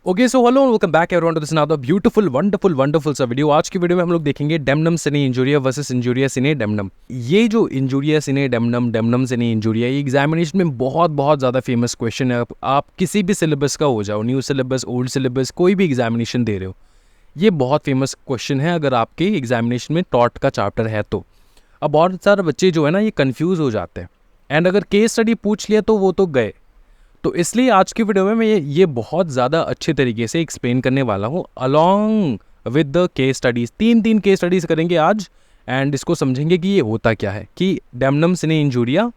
Okay so hello welcome back everyone to this another beautiful wonderful सा video. आज की video में हम लोग देखेंगे डेमनम सिने इंजुरिया वर्सेस इंजुरिया सिने डेमनम। ये जो इंजुरिया सिने डेमनम डेमनम सिने इंजुरिया, ये एग्जामिनेशन में बहुत ज़्यादा फेमस क्वेश्चन है। आप किसी भी सिलेबस का हो जाओ, न्यू सिलेबस ओल्ड सिलेबस, कोई भी एग्जामिनेशन दे रहे हो, ये बहुत फेमस क्वेश्चन है अगर आपके एग्जामिनेशन में टॉट का चैप्टर है तो। अब बहुत सारे बच्चे जो है ना, ये कन्फ्यूज़ हो जाते हैं एंड अगर केस स्टडी पूछ लिया तो वो तो गए। तो इसलिए आज की वीडियो में मैं ये बहुत ज़्यादा अच्छे तरीके से एक्सप्लेन करने वाला हूँ along with the case studies. तीन केस स्टडीज़ करेंगे आज एंड इसको समझेंगे कि ये होता क्या है, कि डेमनम sine injuria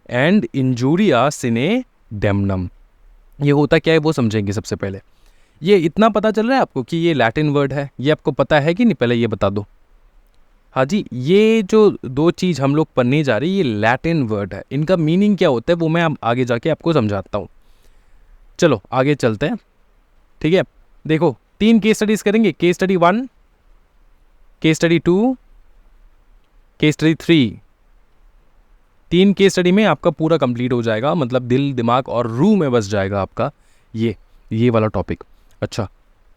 and injuria sine डेमनम ये होता क्या है वो समझेंगे। सबसे पहले ये इतना पता चल रहा है आपको कि ये लैटिन वर्ड है, ये आपको पता है कि नहीं, पहले ये बता दो। हाँ जी, ये जो दो चीज़ हम लोग पढ़ने जा रहे हैं ये लैटिन वर्ड है, इनका मीनिंग क्या होता है वो मैं आगे जाके आपको समझाता हूँ। चलो आगे चलते हैं, ठीक है। देखो तीन केस स्टडीज करेंगे, case study 1, case study 2, case study 3। तीन केस स्टडी में आपका पूरा कंप्लीट हो जाएगा, मतलब दिल दिमाग और रूह में बस जाएगा आपका ये वाला टॉपिक। अच्छा,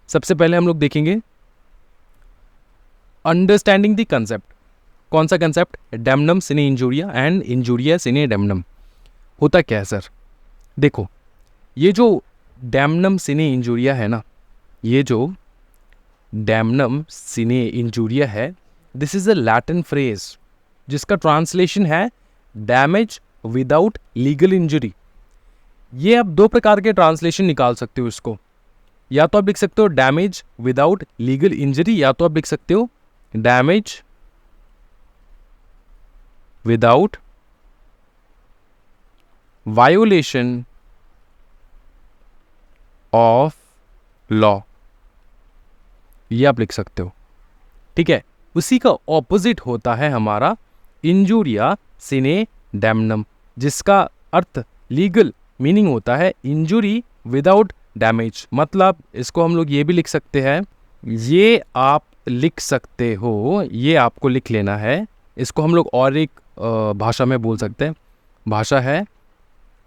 सबसे पहले हम लोग देखेंगे अंडरस्टैंडिंग द कंसेप्ट। कौन सा concept? Damnum sine injuria and injuria sine damnum. होता क्या है सर? देखो ये जो डेमनम सिने इंजूरिया है ना, ये जो डेमनम सिने इंजूरिया है, this is a Latin phrase जिसका ट्रांसलेशन है डैमेज विदाउट लीगल इंजरी। ये आप दो प्रकार के ट्रांसलेशन निकाल सकते हो इसको, या तो आप लिख सकते हो डैमेज विदाउट लीगल इंजरी, या तो आप लिख सकते हो damage without violation of law, ये आप लिख सकते हो, ठीक है। उसी का ऑपोजिट होता है हमारा इंजूरिया सिने डेमनम, जिसका अर्थ लीगल मीनिंग होता है इंजुरी विदाउट डैमेज। मतलब इसको हम लोग ये भी लिख सकते हैं, ये आप लिख सकते हो, ये आपको लिख लेना है। इसको हम लोग और एक भाषा में बोल सकते हैं, भाषा है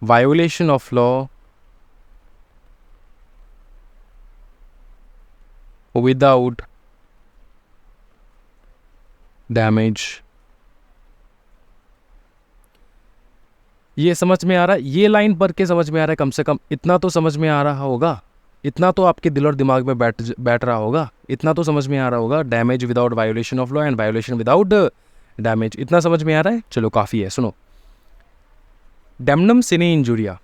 violation of law without damage. ये समझ में आ रहा है? ये लाइन पढ़ के समझ में आ रहा है? कम से कम इतना तो समझ में आ रहा होगा, इतना तो आपके दिल और दिमाग में बैठ रहा होगा, इतना तो समझ में आ रहा होगा। Damage without violation of law and violation without damage, इतना समझ में आ रहा है? चलो काफ़ी है। सुनो, डेमनम सिने इंजूरिया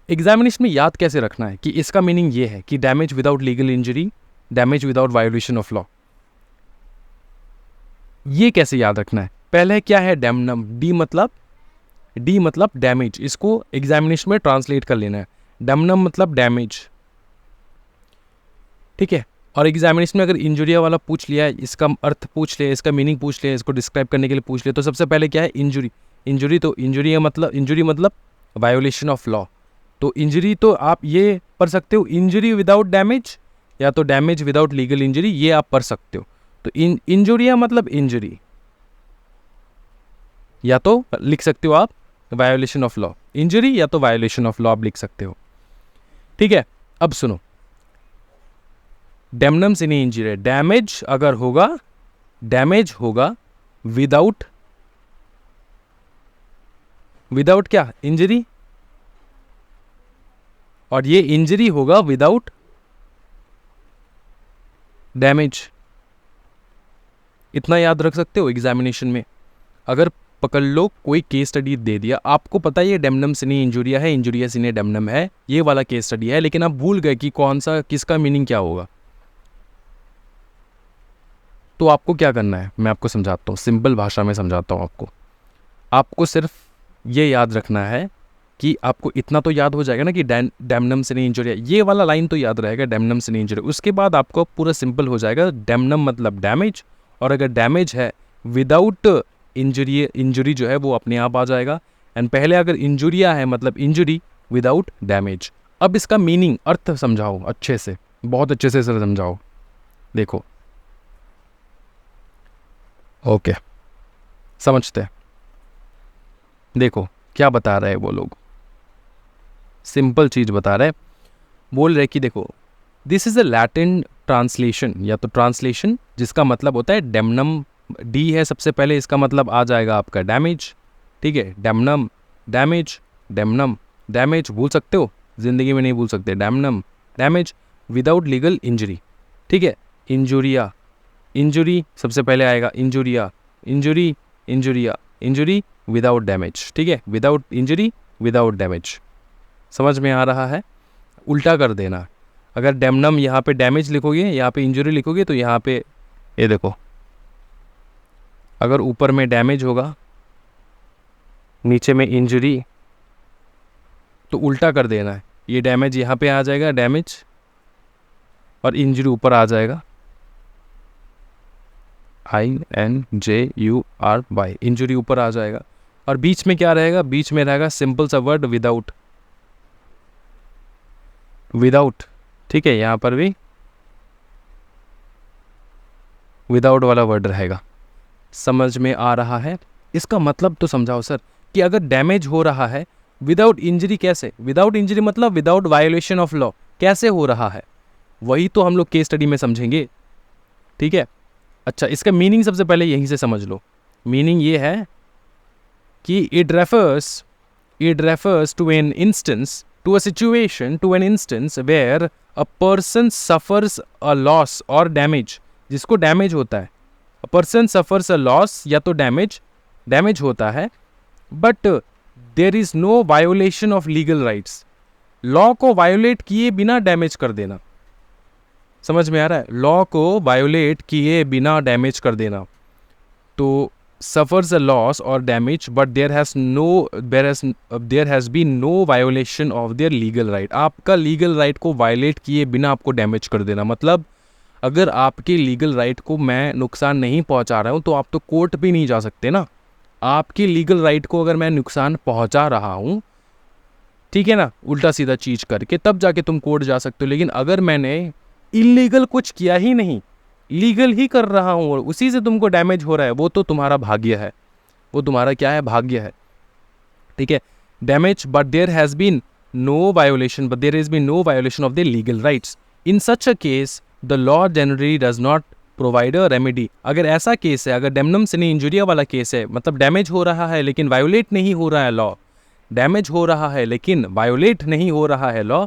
एग्जामिनेशन में याद कैसे रखना है कि इसका मीनिंग ये है कि damage without legal injury, damage without violation of law. ये कैसे याद रखना है? पहले क्या है डेमनम, डी मतलब डैमेज, इसको एग्जामिनेशन में ट्रांसलेट कर लेना है। डेमनम मतलब डैमेज, ठीक है। और एग्जामिनेशन में अगर इंजुरिया वाला पूछ लिया है, इसका अर्थ पूछ लिया, इसका मीनिंग पूछ लिया, इसको डिस्क्राइब करने के लिए पूछ लिया, तो सबसे पहले क्या है? इंजुरी तो इंजुरी मतलब वायोलेशन ऑफ लॉ। तो इंजरी तो आप ये पढ़ सकते हो इंजरी विदाउट डैमेज, या तो डैमेज विदाउट लीगल इंजरी, ये आप पढ़ सकते हो। तो इंजुरिया मतलब इंजरी, या तो लिख सकते हो आप वायोलेशन ऑफ लॉ, इंजरी या तो वायोलेशन ऑफ लॉ आप लिख सकते हो, ठीक है। अब सुनो, डेमनम सिने इंजरी, डैमेज अगर होगा, डैमेज होगा विदाउट क्या? इंजरी, और ये इंजरी होगा विदाउट डैमेज। इतना याद रख सकते हो एग्जामिनेशन में। अगर पकड़ लो कोई केस स्टडी दे दिया, आपको पता है ये डेमनम सिने इंजूरिया है, इंजूरिया सिने डेमनम है, ये वाला केस स्टडी है, लेकिन आप भूल गए कि कौन सा, किसका मीनिंग क्या होगा। तो आपको क्या करना है मैं आपको समझाता हूँ, सिंपल भाषा में समझाता हूँ आपको। आपको सिर्फ ये याद रखना है कि आपको इतना तो याद हो जाएगा ना कि डेमनम सिने इंजूरिया, ये वाला लाइन तो याद रहेगा, डेमनम सिने इंजूरिया। उसके बाद आपको पूरा सिंपल हो जाएगा, डेमनम मतलब डैमेज, और अगर डैमेज है विदाउट इंजरी जो है वो अपने आप आ जाएगा। एंड पहले अगर इंजूरिया है मतलब इंजरी विदाउट डैमेज। अब इसका मीनिंग, अर्थ समझाओ अच्छे से, बहुत अच्छे से समझाओ। देखो ओके, समझते हैं। देखो क्या बता रहे हैं वो लोग, सिंपल चीज बता रहे हैं। बोल रहे कि देखो this is a Latin translation, या तो ट्रांसलेशन जिसका मतलब होता है डेमनम, डी है सबसे पहले, इसका मतलब आ जाएगा आपका डैमेज, ठीक है, डेमनम, डैमेज, डेमनम, डैमेज भूल सकते हो, ज़िंदगी में नहीं भूल सकते, डेमनम, डैमेज विदाउट लीगल इंजरी, ठीक है, इंजुरिया, इंजुरी सबसे पहले आएगा, इंजुरिया, इंजुरी, इंजुरिया, इंजुरी विदाउट डैमेज, ठीक है, विदाउट इंजरी विदाउट डैमेज, समझ में आ रहा है। उल्टा कर देना, अगर डेमनम यहाँ पे डैमेज लिखोगे, यहाँ पे इंजरी लिखोगे, तो यहाँ पे ये देखो, अगर ऊपर में डैमेज होगा नीचे में इंजरी, तो उल्टा कर देना है, ये डैमेज यहाँ पे आ जाएगा डैमेज, और इंजरी ऊपर आ जाएगा, INJURY, इंजरी ऊपर आ जाएगा, और बीच में क्या रहेगा, बीच में रहेगा सिंपल सा वर्ड विदाउट, विदाउट, ठीक है, यहाँ पर भी विदाउट वाला वर्ड रहेगा, समझ में आ रहा है। इसका मतलब तो समझाओ सर, कि अगर डैमेज हो रहा है विदाउट इंजरी, कैसे, विदाउट इंजरी मतलब विदाउट वायोलेशन ऑफ लॉ, कैसे हो रहा है, वही तो हम लोग केस स्टडी में समझेंगे, ठीक है। अच्छा, इसका मीनिंग सबसे पहले यहीं से समझ लो, मीनिंग ये है कि it refers to an instance, to a situation, to an instance where a person suffers a loss और डैमेज, जिसको डैमेज होता है, a person suffers a loss या तो डैमेज होता है, but there is no violation of legal rights, law को violate किए बिना डैमेज कर देना, समझ में आ रहा है, लॉ को वायोलेट किए बिना डैमेज कर देना, तो suffers a loss or damage but there has been no violation of their legal right, आपका लीगल राइट को वायलेट किए बिना आपको डैमेज कर देना, मतलब अगर आपके लीगल राइट को मैं नुकसान नहीं पहुंचा रहा हूं तो आप तो कोर्ट भी नहीं जा सकते ना, आपकी लीगल राइट को अगर मैं नुकसान पहुंचा रहा हूं, ठीक है ना, उल्टा सीधा चीज करके, तब जाके तुम कोर्ट जा सकते हो, लेकिन अगर मैंने इलीगल कुछ किया ही नहीं, लीगल ही कर रहा हूँ और उसी से तुमको डैमेज हो रहा है, वो तो तुम्हारा भाग्य है, वो तुम्हारा क्या है, भाग्य है, ठीक है, damage but there has been no violation, but there has been no violation of the legal rights, in such a case the law generally does not provide a remedy, अगर ऐसा केस है, अगर डेमनम सिने इंजुरिया वाला केस है, मतलब damage हो रहा है लेकिन वायोलेट नहीं हो रहा है लॉ, डैमेज हो रहा है लेकिन वायोलेट नहीं हो रहा है लॉ,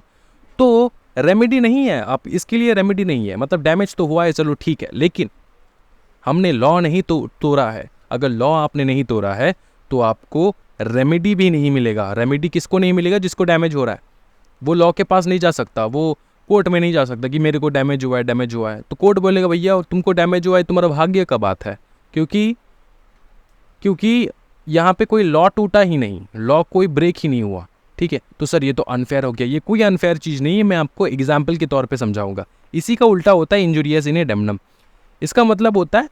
तो रेमेडी नहीं है, आप इसके लिए रेमेडी नहीं है, मतलब डैमेज तो हुआ है चलो ठीक है, लेकिन हमने लॉ नहीं तोड़ा है, अगर लॉ आपने नहीं तोड़ा है तो आपको रेमेडी भी नहीं मिलेगा, रेमेडी किसको नहीं मिलेगा, जिसको डैमेज हो रहा है, वो लॉ के पास नहीं जा सकता, वो कोर्ट में नहीं जा सकता कि मेरे को डैमेज हुआ है, तो कोर्ट बोलेगा भैया तुमको डैमेज हुआ है, तुम्हारा भाग्य का बात है, क्योंकि यहाँ पे कोई लॉ टूटा ही नहीं, लॉ कोई ब्रेक ही नहीं हुआ, ठीक है, तो सर ये तो अनफेयर हो गया, ये कोई अनफेयर चीज़ नहीं है, मैं आपको एग्जाम्पल के तौर पे समझाऊंगा, इसी का उल्टा होता है इंजुरियस इन डेमनम, इसका मतलब होता है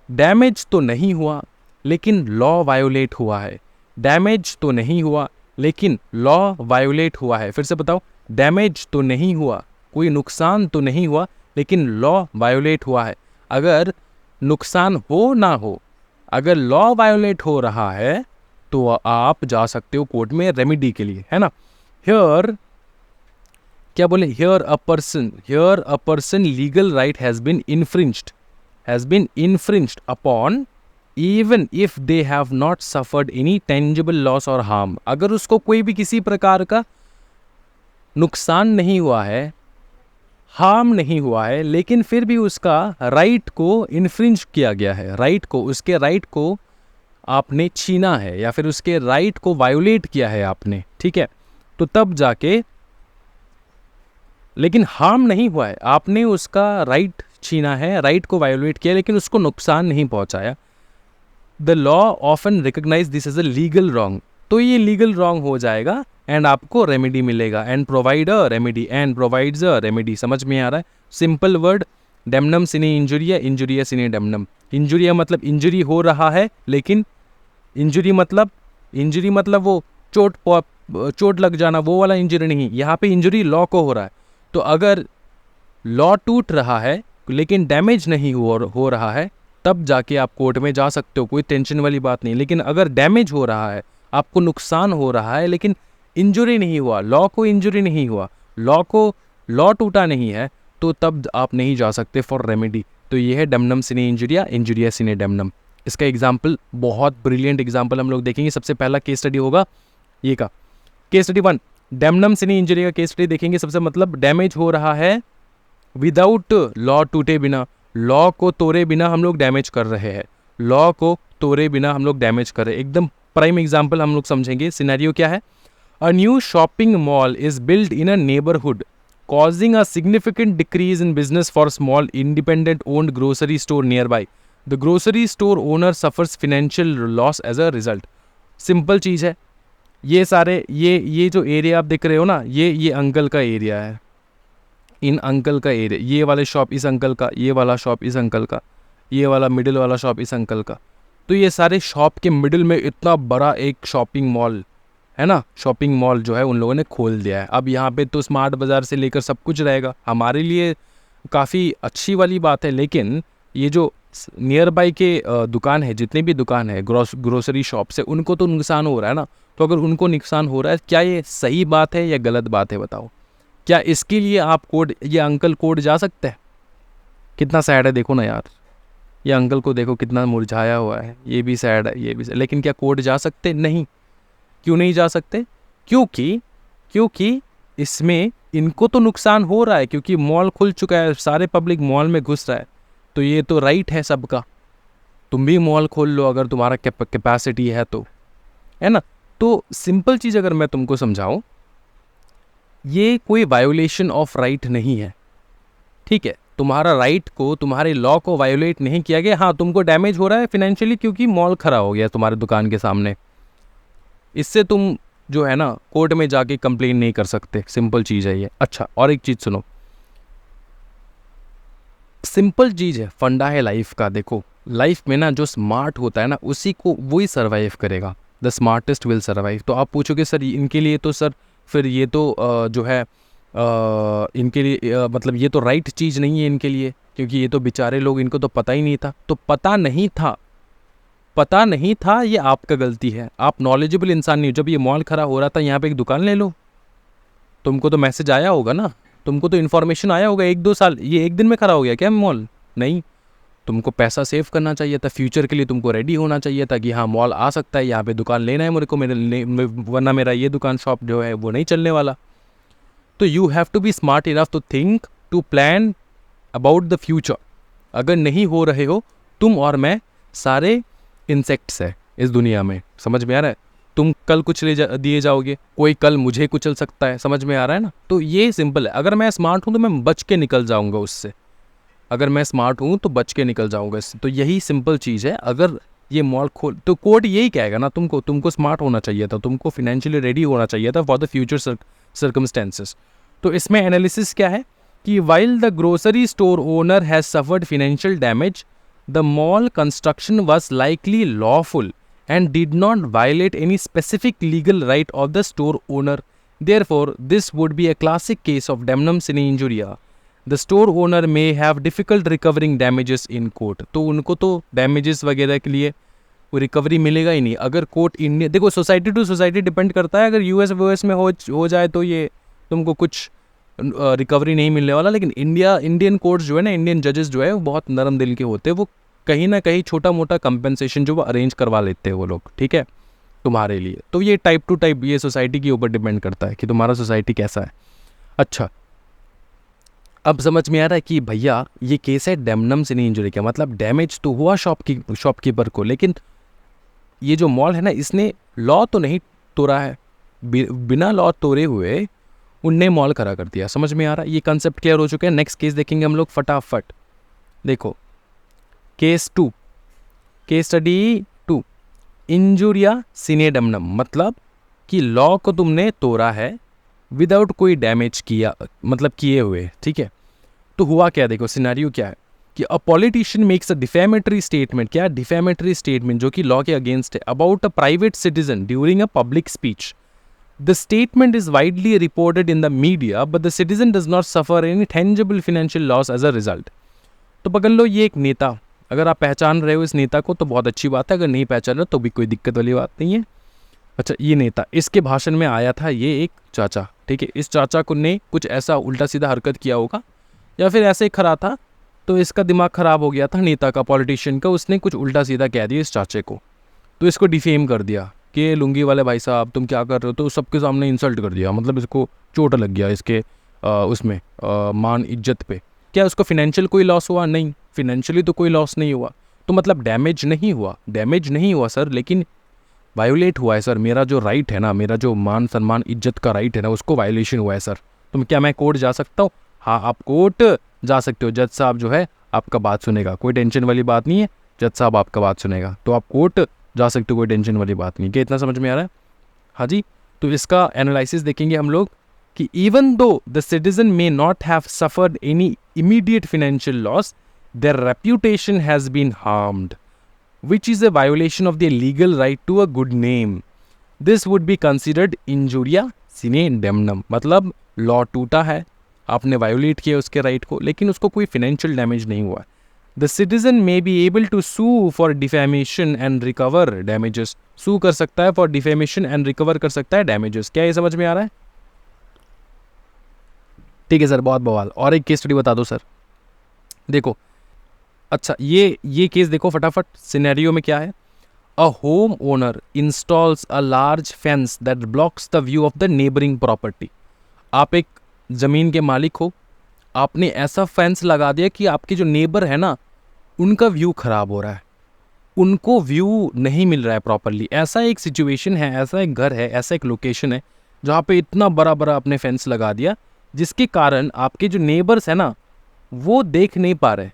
डैमेज तो नहीं हुआ लेकिन लॉ वायोलेट हुआ है, डैमेज तो नहीं हुआ लेकिन लॉ वायोलेट हुआ है, फिर से बताओ, डैमेज तो नहीं हुआ, कोई नुकसान तो नहीं हुआ, लेकिन लॉ वायोलेट हुआ है, अगर नुकसान हो ना हो, अगर लॉ वायोलेट हो रहा है तो आप जा सकते हो कोर्ट में रेमेडी के लिए, है ना। हियर क्या बोले, here a person legal right has been infringed upon even if they have not suffered any tangible loss और हार्म, अगर उसको कोई भी किसी प्रकार का नुकसान नहीं हुआ है, हार्म नहीं हुआ है, लेकिन फिर भी उसका राइट को इन्फ्रिंज किया गया है, उसके राइट को आपने छीना है या फिर उसके राइट को वायोलेट किया है आपने, ठीक है, तो तब जाके, लेकिन हार्म नहीं हुआ है, आपने उसका राइट छीना है, राइट को वायोलेट किया लेकिन उसको नुकसान नहीं पहुंचाया, the law often recognise this as a legal wrong, तो ये लीगल रॉन्ग हो जाएगा एंड आपको रेमेडी मिलेगा, and provide a remedy, and provides a remedy, समझ में आ रहा है, सिंपल वर्ड, डेमनम सिने इंजुरिया, इंजुरिया सिने डेमनम, इंजुरिया मतलब इंजुरी हो रहा है, लेकिन इंजुरी मतलब वो चोट लग जाना, वो वाला इंजरी नहीं, यहाँ पे इंजरी लॉ को हो रहा है, तो अगर लॉ टूट रहा है लेकिन डैमेज नहीं हो रहा है, तब जाके आप कोर्ट में जा सकते हो, कोई टेंशन वाली बात नहीं, लेकिन अगर डैमेज हो रहा है, आपको नुकसान हो रहा है लेकिन इंजुरी नहीं हुआ, लॉ को इंजुरी नहीं हुआ, लॉ को लॉ टूटा नहीं है तो तब आप नहीं जा सकते फॉर रेमेडी। तो ये है डैमनम सिने इंजुरिया, इंजुरिया सिने डैमनम। इसका एग्जाम्पल, बहुत ब्रिलियंट एग्जाम्पल हम लोग देखेंगे। सबसे पहला केस स्टडी होगा ये का, केस स्टडी 1, डैमनम सिने इंजुरी का केस स्टडी देखेंगे। सबसे मतलब डैमेज हो रहा है विदाउट लॉ टूटे बिना, लॉ को तोड़े बिना हम लोग डैमेज कर रहे हैं, लॉ को तोड़े बिना हम लोग डैमेज कर रहे हैं। एकदम प्राइम एग्जाम्पल हम लोग समझेंगे। सिनेरियो क्या है? A new shopping mall is build in a neighbourhood causing a significant decrease in business for small independent owned grocery store nearby. The grocery store owner suffers financial loss as a result. Simple चीज़ है। ये सारे ये जो area आप देख रहे हो ना, ये अंकल का एरिया है, इन अंकल का एरिया, ये वाले शॉप इस अंकल का, ये वाला शॉप इस अंकल का, ये वाला मिडिल वाला शॉप इस अंकल का। तो ये सारे शॉप के मिडिल में इतना बड़ा एक शॉपिंग मॉल है ना, शॉपिंग मॉल जो है उन लोगों ने खोल दिया है। अब यहाँ पे तो स्मार्ट बाज़ार से लेकर सब कुछ रहेगा, हमारे लिए काफ़ी अच्छी वाली बात है। लेकिन ये जो नियर बाई के दुकान है, जितने भी दुकान है ग्रोसरी शॉप से, उनको तो नुकसान हो रहा है ना। तो अगर उनको नुकसान हो रहा है, क्या ये सही बात है या गलत बात है बताओ? क्या इसके लिए आप कोर्ट, ये अंकल कोर्ट जा सकते हैं? कितना सैड है देखो ना यार, ये अंकल को देखो कितना मुरझाया हुआ है, ये भी सैड है, ये भी सैड। लेकिन क्या कोर्ट जा सकते? नहीं। क्यों नहीं जा सकते? क्योंकि इसमें इनको तो नुकसान हो रहा है, क्योंकि मॉल खुल चुका है, सारे पब्लिक मॉल में घुस रहा है। तो ये तो राइट है सबका, तुम भी मॉल खोल लो अगर तुम्हारा कैपेसिटी है तो, है ना। तो सिंपल चीज़ अगर मैं तुमको समझाऊं, ये कोई वायोलेशन ऑफ राइट नहीं है, ठीक है। तुम्हारा राइट को, तुम्हारे लॉ को वायोलेट नहीं किया गया। हाँ, तुमको डैमेज हो रहा है फिनेंशियली क्योंकि मॉल खड़ा हो गया तुम्हारे दुकान के सामने। इससे तुम जो है ना कोर्ट में जाके कंप्लेन नहीं कर सकते, सिंपल चीज़ है ये। अच्छा, और एक चीज़ सुनो, सिंपल चीज़ है, फंडा है लाइफ का। देखो लाइफ में ना जो स्मार्ट होता है ना, उसी को वही सर्वाइव करेगा। The smartest will survive. तो आप पूछोगे सर इनके लिए तो सर फिर ये तो जो है इनके लिए मतलब ये तो राइट चीज़ नहीं है इनके लिए, क्योंकि ये तो बेचारे लोग, इनको तो पता ही नहीं था। तो पता नहीं था ये आपका गलती है, आप नॉलेजेबल इंसान नहीं हो। जब ये मॉल खड़ा हो रहा था, यहाँ पे एक दुकान ले लो, तुमको तो मैसेज आया होगा ना, तुमको तो इन्फॉर्मेशन आया होगा 1-2 साल। ये एक दिन में खड़ा हो गया क्या मॉल? नहीं, तुमको पैसा सेव करना चाहिए था, फ्यूचर के लिए तुमको रेडी होना चाहिए था कि हाँ मॉल आ सकता है, यहाँ पे दुकान लेना है मेरे को, वरना मेरा ये दुकान शॉप जो है वो नहीं चलने वाला। तो you have to be smart enough to think, to plan about the future. अगर नहीं हो रहे हो, तुम और मैं सारे इंसेक्ट्स है इस दुनिया में, समझ में आ रहा है? तुम कल कुछ दिए जाओगे, कोई कल मुझे कुचल सकता है, समझ में आ रहा है ना? तो ये सिंपल है। अगर मैं स्मार्ट हूँ तो मैं बच के निकल जाऊँगा उससे, अगर मैं स्मार्ट हूँ तो बच के निकल जाऊँगा इससे। तो यही सिंपल चीज़ है। अगर ये मॉल खोल, तो कोर्ट यही कहेगा ना तुमको स्मार्ट होना चाहिए था, तुमको फिनेंशियली रेडी होना चाहिए था फॉर द फ्यूचर सर्कमस्टेंसेस। तो इसमें एनालिसिस क्या है कि while the grocery store owner has suffered financial damage, the mall construction was likely lawful and did not violate any specific legal right of the store owner. Therefore, this would be a classic case of damnum sine injuria. The store owner may have difficult recovering damages in court. तो उनको तो damages वगैरह के लिए वो recovery मिलेगा ही नहीं अगर कोर्ट इंडिया, देखो सोसाइटी टू सोसाइटी डिपेंड करता है। अगर यूएस में हो जाए तो ये तुमको कुछ रिकवरी नहीं मिलने वाला। लेकिन इंडियन कोर्ट्स जो है ना, इंडियन जजेस जो है वो बहुत नरम दिल के होते हैं, वो कहीं ना कहीं छोटा मोटा कंपेंसेशन जो वो अरेंज करवा लेते हैं वो लोग, ठीक है, तुम्हारे लिए। तो ये टाइप टू टाइप ये सोसाइटी के ऊपर डिपेंड करता है कि तुम्हारा सोसाइटी कैसा है। अच्छा, अब समझ में आ रहा है कि भैया ये केस है डैमनम सिने इंजरी का, मतलब डैमेज तो हुआ शॉपकीपर को, लेकिन ये जो मॉल है ना, इसने लॉ तो नहीं तोड़ा है, बिना लॉ तोड़े हुए उनने मॉल खड़ा कर दिया। समझ में आ रहा है? ये कंसेप्ट क्लियर हो चुके हैं। नेक्स्ट केस देखेंगे हम लोग फटाफट। देखो केस 2, केस स्टडी 2, इंजुरिया सिने डैमनम, मतलब कि लॉ को तुमने तोड़ा है विदाउट कोई डैमेज किया, मतलब किए हुए, ठीक है। तो हुआ क्या, देखो सिनेरियो क्या है कि a politician makes a defamatory statement, क्या डिफेमेटरी स्टेटमेंट जो कि लॉ के अगेंस्ट है, about a private citizen during a public speech. The statement is widely reported in the media, but the citizen does not suffer any tangible financial loss as a result. तो पकड़ लो ये एक नेता, अगर आप पहचान रहे हो इस नेता को तो बहुत अच्छी बात है, अगर नहीं पहचान रहे तो भी कोई दिक्कत वाली बात नहीं है। अच्छा, ये नेता, इसके भाषण में आया था ये एक चाचा, ठीक है, इस चाचा को ने कुछ ऐसा उल्टा सीधा हरकत किया होगा या फिर ऐसे ही खड़ा था, तो इसका दिमाग खराब हो गया था नेता का, पॉलिटिशियन का, उसने कुछ उल्टा सीधा कह दिया इस चाचे को, तो इसको डिफेम कर दिया कि लुंगी वाले भाई साहब तुम क्या कर रहे हो, तो सबके सामने इंसल्ट कर दिया, मतलब इसको चोट लग गया इसके उसमें मान इज्जत पे। क्या उसको फिनेंशियल कोई लॉस हुआ? नहीं, फिनेंशियली तो कोई लॉस नहीं हुआ, तो मतलब डैमेज नहीं हुआ, डैमेज नहीं हुआ सर, लेकिन वायोलेट हुआ है सर, मेरा जो राइट है ना, मेरा जो मान सम्मान इज्जत का राइट है ना, उसको वायोलेशन हुआ है सर। तो क्या मैं कोर्ट जा सकता हूँ? हाँ, आप कोर्ट जा सकते हो, जज साहब जो है आपका बात सुनेगा, कोई टेंशन वाली बात नहीं है, जज साहब आपका बात सुनेगा, तो आप कोर्ट जा सकते हो, कोई टेंशन वाली बात नहीं। क्या इतना समझ में आ रहा है? हाँ जी। तो इसका एनालिसिस देखेंगे हम लोग कि even though the citizen may not have suffered any immediate financial loss, their reputation has been harmed, which is a violation of their legal right to a good name. This would be considered injuria sine damnum, मतलब law टूटा है, आपने violet किया उसके right को, लेकिन उसको कोई फाइनेंशियल डैमेज नहीं हुआ। The citizen may be able to sue for defamation and recover damages, sue कर सकता है फॉर डिफेमेशन एंड रिकवर कर सकता है डैमेजेस। क्या ये समझ में आ रहा है? ठीक है सर, बहुत बवाल। और एक केस स्टडी बता दो सर। देखो, अच्छा ये केस देखो फटाफट, सिनेरियो में क्या है। A home owner installs a large fence that blocks the view of the neighbouring property. आप एक ज़मीन के मालिक हो, आपने ऐसा फेंस लगा दिया कि आपके जो नेबर है ना, उनका व्यू खराब हो रहा है, उनको व्यू नहीं मिल रहा है प्रॉपरली। ऐसा एक सिचुएशन है, ऐसा एक घर है, ऐसा एक लोकेशन है जहाँ पे इतना बड़ा बड़ा आपने फेंस लगा दिया, जिसके कारण आपके जो नेबर्स है ना, वो देख नहीं पा रहे,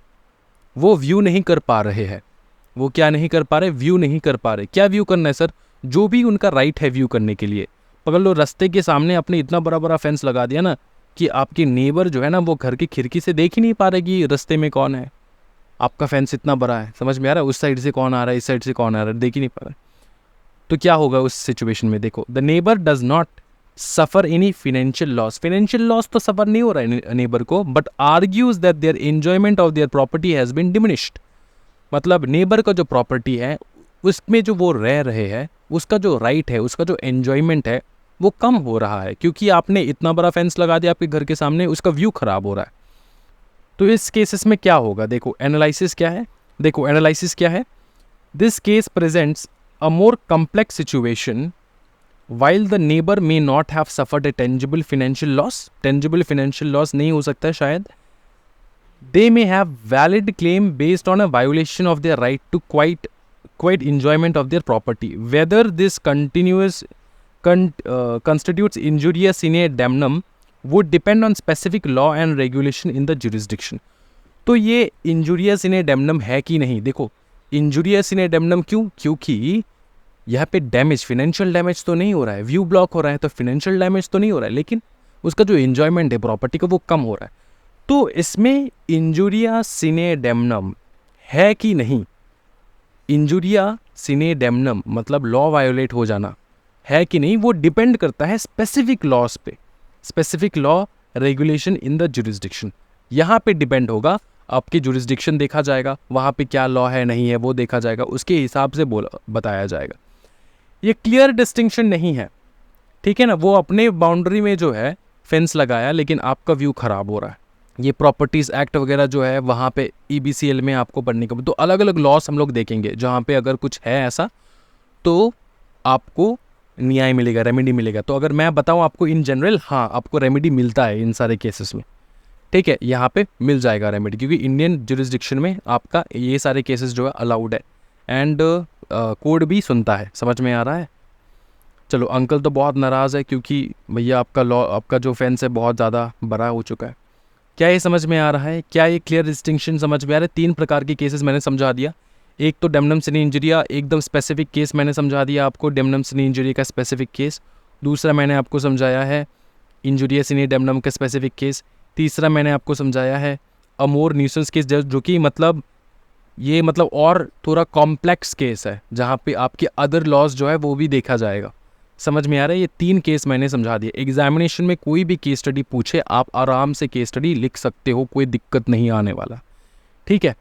वो व्यू नहीं कर पा रहे हैं। वो क्या नहीं कर पा रहे? व्यू नहीं कर पा रहे। क्या व्यू करना है सर? जो भी उनका राइट है व्यू करने के लिए। पकड़ लो, रास्ते के सामने आपने इतना बड़ा बड़ा फेंस लगा दिया ना कि आपके नेबर जो है ना, वो घर की खिड़की से देख ही नहीं पा रहे कि रास्ते में कौन है। आपका फेंस इतना बड़ा है, समझ में आ रहा है? उस साइड से कौन आ रहा है, इस साइड से कौन आ रहा है, देख ही नहीं पा रहा है। तो क्या होगा उस सिचुएशन में? देखो, the neighbour does not suffer any financial loss. Financial loss तो सफर नहीं हो रहा है नेबर को, but argues that their enjoyment of their property has been diminished. मतलब नेबर का जो प्रॉपर्टी है, उसमें जो वो रह रहे हैं, उसका जो राइट है, उसका जो एंजॉयमेंट है, वो कम हो रहा है, क्योंकि आपने इतना बड़ा फेंस लगा दिया आपके घर के सामने, उसका व्यू खराब हो रहा है। तो इस केसेस में क्या होगा? देखो एनालिसिस क्या है, देखो एनालिसिस क्या है। This case presents a more complex situation. While the neighbor may not have suffered a tangible financial loss, tangible financial loss नहीं हो सकता है शायद, they may have valid claim based on a violation of their right to quiet enjoyment of their property. Whether this constitutes injurious sine damnum would depend on specific law and regulation in the jurisdiction. तो ये injurious sine damnum है कि नहीं? देखो, injurious sine damnum क्यों? क्योंकि यहाँ पे डैमेज, फिनेंशियल डैमेज तो नहीं हो रहा है, व्यू ब्लॉक हो रहा है, तो फिनेंशियल डैमेज तो नहीं हो रहा है, लेकिन उसका जो एंजॉयमेंट है प्रॉपर्टी का, वो कम हो रहा है। तो इसमें इंजुरिया सिने डेमनम है कि नहीं? इंजुरिया सिने डेमनम मतलब लॉ वायोलेट हो जाना है कि नहीं, वो डिपेंड करता है स्पेसिफिक लॉज पे, specific law regulation in the jurisdiction. यहाँ पे डिपेंड होगा, आपकी जुरिस्डिक्शन देखा जाएगा, वहाँ पे क्या लॉ है नहीं है वो देखा जाएगा, उसके हिसाब से बताया जाएगा। ये क्लियर डिस्टिंक्शन नहीं है, ठीक है ना? वो अपने बाउंड्री में जो है फेंस लगाया, लेकिन आपका व्यू खराब हो रहा है। ये प्रॉपर्टीज एक्ट वगैरह जो है, वहाँ पे EBCL में आपको पढ़ने का, तो अलग अलग लॉस हम लोग देखेंगे, जहाँ पे अगर कुछ है ऐसा तो आपको न्याय मिलेगा, रेमेडी मिलेगा। तो अगर मैं बताऊँ आपको इन जनरल, हाँ आपको रेमेडी मिलता है इन सारे केसेस में, ठीक है, यहाँ पे मिल जाएगा रेमेडी, क्योंकि इंडियन जुरिस्डिक्शन में आपका ये सारे केसेस जो है अलाउड है, एंड कोड भी सुनता है। समझ में आ रहा है? चलो, अंकल तो बहुत नाराज़ है क्योंकि भैया आपका लॉ, आपका जो फेंस है बहुत ज़्यादा बड़ा हो चुका है। क्या ये समझ में आ रहा है? क्या ये क्लियर डिस्टिंक्शन समझ में आ रहा है? 3 प्रकार के केसेस मैंने समझा दिया। एक तो डेमनम सिने इंजुरिया, एकदम स्पेसिफिक केस मैंने समझा दिया आपको, डेमनम सिने इंजुरिया का स्पेसिफिक केस। दूसरा मैंने आपको समझाया है इंजुरिया सिने डेमनम का स्पेसिफिक केस। तीसरा मैंने आपको समझाया है अमोर न्यूसेंस केस, जो कि मतलब ये मतलब और थोड़ा कॉम्प्लेक्स केस है, जहाँ पे आपके अदर लॉज जो है वो भी देखा जाएगा। समझ में आ रहा है? ये 3 केस मैंने समझा दिए। एग्जामिनेशन में कोई भी केस स्टडी पूछे, आप आराम से केस स्टडी लिख सकते हो, कोई दिक्कत नहीं आने वाला, ठीक है?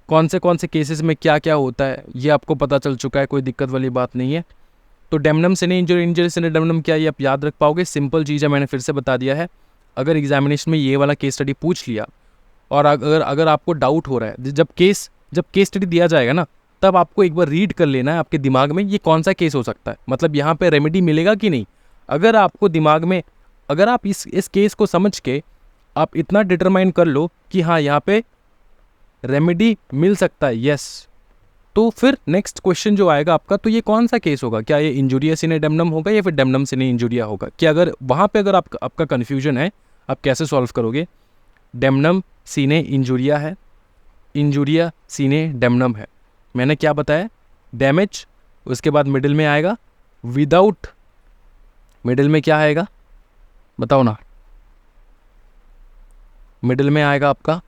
कौन से केसेस में क्या क्या होता है ये आपको पता चल चुका है, कोई दिक्कत वाली बात नहीं है। तो डेमनम सिने इंजुरी, इंजुरी सिने डेमनम क्या, ये आप याद रख पाओगे? सिंपल चीज़ है, मैंने फिर से बता दिया है। अगर एग्जामिनेशन में ये वाला केस स्टडी पूछ लिया और अगर आपको डाउट हो रहा है, जब केस स्टडी दिया जाएगा ना, तब आपको एक बार रीड कर लेना है आपके दिमाग में ये कौन सा केस हो सकता है, मतलब यहाँ पे रेमेडी मिलेगा कि नहीं। अगर आपको दिमाग में, अगर आप इस केस को समझ के आप इतना डिटरमाइन कर लो कि हाँ यहाँ पे रेमेडी मिल सकता है, यस, तो फिर नेक्स्ट क्वेश्चन जो आएगा आपका, तो ये कौन सा केस होगा, क्या ये इंजुरिया सिने डेमनम होगा या फिर डेमनम सिने इंजुरिया होगा। कि अगर वहाँ पे अगर आपका कन्फ्यूजन है, आप कैसे सॉल्व करोगे? डेमनम सीने इंजुरिया है, इंजुरिया सीने डेमनम है, मैंने क्या बताया? डैमेज, उसके बाद मिडिल में आएगा विदाउट, मिडिल में क्या आएगा बताओ ना? मिडिल में आएगा आपका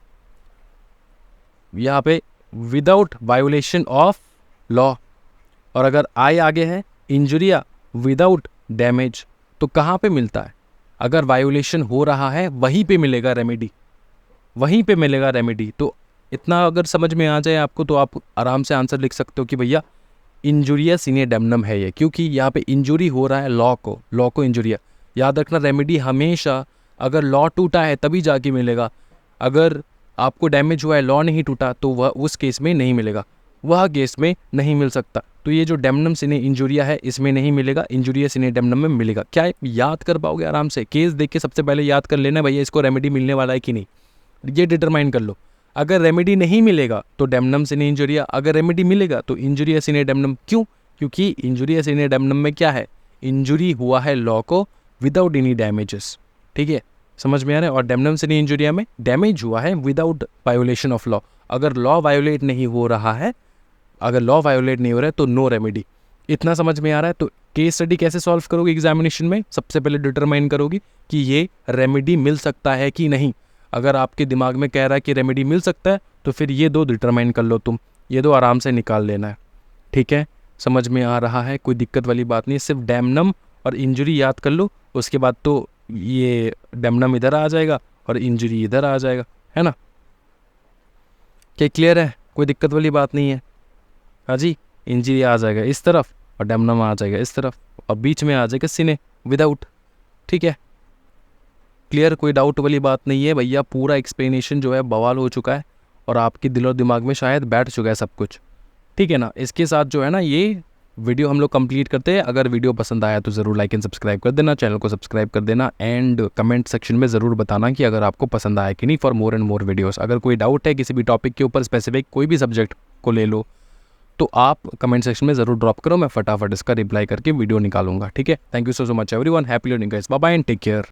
यहाँ पे विदाउट वायोलेशन ऑफ लॉ, और अगर आई आगे है इंजुरिया विदाउट डैमेज, तो कहाँ पे मिलता है? अगर वायोलेशन हो रहा है वहीं पे मिलेगा रेमेडी, वहीं पे मिलेगा रेमेडी। तो इतना अगर समझ में आ जाए आपको, तो आप आराम से आंसर लिख सकते हो कि भैया इंजुरिया सीने डेमनम है ये, क्योंकि यहाँ पे इंजुरी हो रहा है लॉ को इंजुरिया। याद रखना, रेमेडी हमेशा अगर लॉ टूटा है तभी जाके मिलेगा, अगर आपको डैमेज हुआ है, लॉ नहीं टूटा, तो वह उस केस में नहीं मिलेगा, वह केस में नहीं मिल सकता। तो ये जो डेमनम सिने इंजुरिया है इसमें नहीं मिलेगा, इंजुरिया सिने डेमनम में मिलेगा। क्या याद कर पाओगे? आराम से केस देख के सबसे पहले याद कर लेना भैया इसको रेमेडी मिलने वाला है कि नहीं, ये डिटरमाइन कर लो। अगर रेमेडी नहीं मिलेगा तो डेमनम सिने इंजुरिया, अगर रेमेडी मिलेगा तो इंजुरिया सिने डेमनम। क्यों? क्योंकि इंजुरिया सिने डेमनम में क्या है, इंजुरी हुआ है लॉ को विदाउट एनी डैमेजेस, ठीक है, समझ में आ रहा है। और डेमनम सिने इंजुरिया में डैमेज हुआ है विदाउट वायोलेशन ऑफ लॉ, अगर लॉ वायोलेट नहीं हो रहा है, अगर लॉ वायोलेट नहीं हो रहा है तो नो रेमेडी। इतना समझ में आ रहा है? तो केस स्टडी कैसे सॉल्व करोगे एग्जामिनेशन में? सबसे पहले डिटरमाइन करोगी कि ये रेमेडी मिल सकता है कि नहीं। अगर आपके दिमाग में कह रहा है कि रेमेडी मिल सकता है, तो फिर ये दो डिटरमाइन कर लो तुम, ये दो आराम से निकाल लेना है, ठीक है। समझ में आ रहा है? कोई दिक्कत वाली बात नहीं, सिर्फ डेमनम और इंजुरी याद कर लो, उसके बाद तो ये डेमनम इधर आ जाएगा और इंजुरी इधर आ जाएगा, है ना। क्या क्लियर है? कोई दिक्कत वाली बात नहीं है। हाँ जी, इंजुरी आ जाएगा इस तरफ और डेमनम आ जाएगा इस तरफ, और बीच में आ जाएगा सिने विदाउट, ठीक है। क्लियर? कोई डाउट वाली बात नहीं है भैया, पूरा एक्सप्लेनेशन जो है बवाल हो चुका है और आपके दिल और दिमाग में शायद बैठ चुका है सब कुछ, ठीक है ना। इसके साथ जो है ना ये वीडियो हम लोग कंप्लीट करते हैं। अगर वीडियो पसंद आया तो ज़रूर लाइक एंड सब्सक्राइब कर देना, चैनल को सब्सक्राइब कर देना, एंड कमेंट सेक्शन में ज़रूर बताना कि अगर आपको पसंद आया कि नहीं, for more and more videos. अगर कोई डाउट है किसी भी टॉपिक के ऊपर, स्पेसिफिक कोई भी सब्जेक्ट को ले लो, तो आप कमेंट सेक्शन में ज़रूर ड्रॉप करो, मैं फटाफट इसका रिप्लाई करके वीडियो निकालूंगा, ठीक है। Thank you so much everyone, happy learning guys, bye bye and take care.